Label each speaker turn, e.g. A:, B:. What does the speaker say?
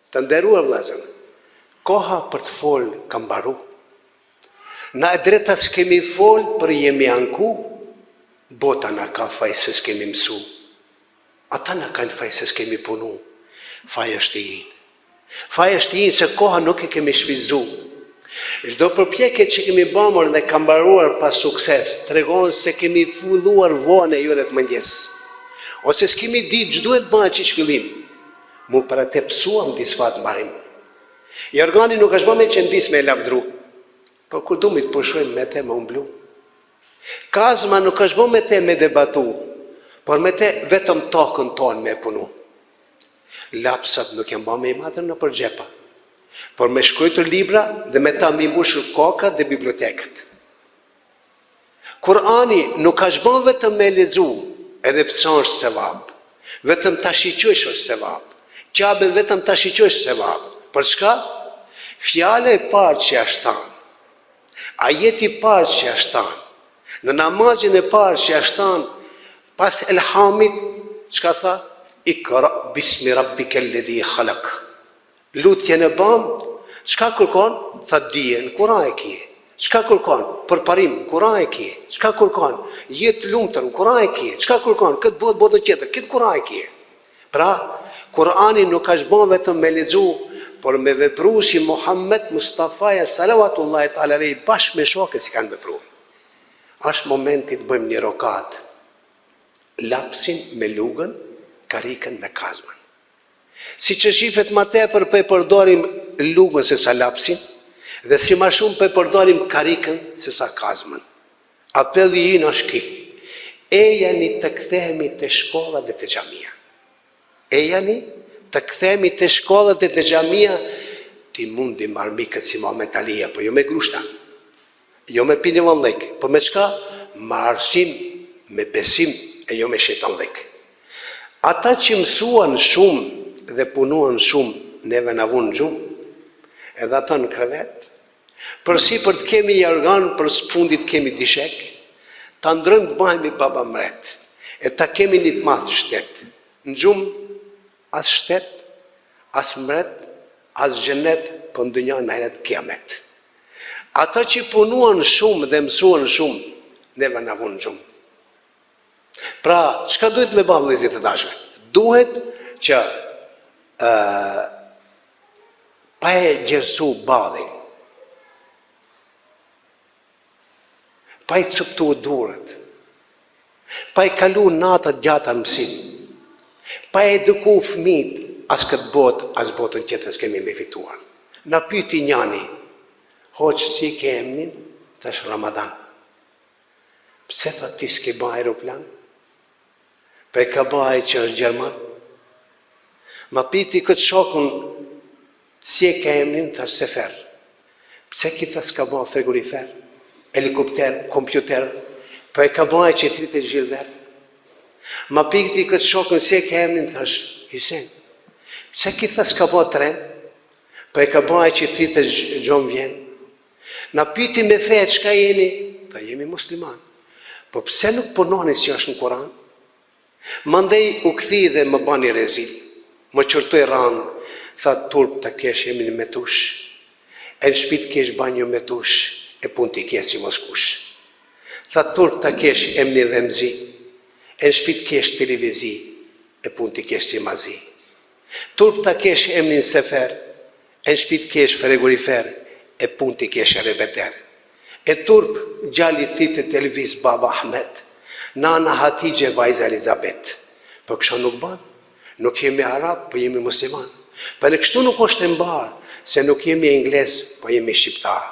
A: Të nderuar vëllezër, koha për të folë ka mbaru. Na e drejta s'kemi folë për jemi anku, bota na ka faj se s'kemi mësu. Ata na kanë faj se s'kemi punu. Faj është i jinë. Faj është i jinë se koha nuk e kemi shvizu. Çdo përpjekje që kemi bëmur dhe ka mbaruar pa sukses, tregon se kemi filluar vonë e jone të mëngjes. Ose s'kemi ditë ç'duhet bëhet që shfillim. Mu për atë pësuam disfat mbarim. I organi nuk është bëme që ndis me e lavdru, por kur du mi të pushojmë me te me umblu. Kazma nuk është bëme te me debatu, por me te vetëm tokën tonë me punu. Lapsat nuk janë bëme i matër në përgjepa, por me shkruajtur libra dhe me ta mi mbushur kokat dhe biblioteket. Kurani nuk është bëme vetëm me lexu, edhe pse është sevap, vetëm ta shiqosh është sevap. Qabe vetëm ta shiqosh sevap. Për çka? Fjala e parë që ashtan, ajeti i parë që ashtan, në namazin e parë që ashtan, pas elhamit, çka tha? Ikra bismi rabbikal ladhi khalaq. Lutjen e bëm, çka kërkon? Tha dijen, Kur'an e kje. Çka kërkon? Përparim, Kur'an e kje. Çka kërkon? Jetë lumtur, Kur'an e kje. Çka kërkon? Këtë botë botën tjetër, këtë Kur'an e kje. Pra, Kur'ani nuk është bën vetëm me lexu, por me vepru si Muhammed Mustafaja salawatullahi ta'ala alaihi bashkë me shokët si kanë vepru. Është momenti të bëjmë një rokat. Lapsin me lugën, karikën me kazmën. Si që shifet ma tepër për përdorim lugën se sa lapsin, dhe si ma shumë për përdorim karikën se sa kazmën. Apelli jinë është ki. Ejani të kthehemi të shkolla dhe të xhamia. Ejani të kthehemi të shkollat dhe të xhamia, ti mundim armikët si Muhammed Alia, po jo me grushta, jo me pini vëllëk, po me çka? Me arsim, me besim, e jo me shejtanllik. Ata që mësuan shumë dhe punuan shumë, neve na vunë gjumë, edhe ata në krevet, përsi për të kemi jargan, për së fundit kemi dishek, ta ndrëm të bëhemi baba mret, e ta kemi një të math shtet, në gjumë, as shtet, as mret, as xhenet, po në dynja në heret kiamet. Ata që punuan shumë dhe mësuan shumë, neve na vunë gjumë. Pra, çka duhet me bëmë vëllezër të dashur? Duhet që pa e gjersu balin, pa i cëptu durët, pa i kalu natët gjata mësim, pa e eduku fëmijët as këtë botë, as botën tjetër s'kemi me fituar. Na pyti njani, hoqë si ke emnin, thash Ramadan. Pse tha ti s'ke ba aeroplan? Pa e ka baj që është Gjerman. Ma piti këtë shokun, si e ka emnin, thash Sefer. Pse ki tha s'ka ba frigorifer, helikopter, kompjuter, pa e ka baj që i thrit e gjilver. Ma pikti këtë shokën si e ka emnin, thash Hisen. Pse ki tha s'ka ba tren, pa e ka baj që i thrit e gjon vjen. Na piti me fejt çka jeni, tha jemi musliman. Po pse nuk punoni si është në Kur'an? Mandej u kthi dhe më bani rezil, më qërtoj randë, tha turp të kesh jemi në metush, e në shpit kesh banjo metush, e pun t'i kesh si mos kush. Tha turp të kesh emni dhe mzi, e në shpit kesh televizi, e pun t'i kesh si mazi. Turp të kesh emni Sefer, e në shpit kesh frigorifer, e pun t'i kesh rebeter. E turp gjalli ti të televiz Baba Ahmet, nana Hatije vajza Elizabet. Për kështu nuk ban, nuk jemi arab, po jemi musliman. Për në kështu nuk është e mbarë, se nuk jemi ingles, po jemi shqiptar.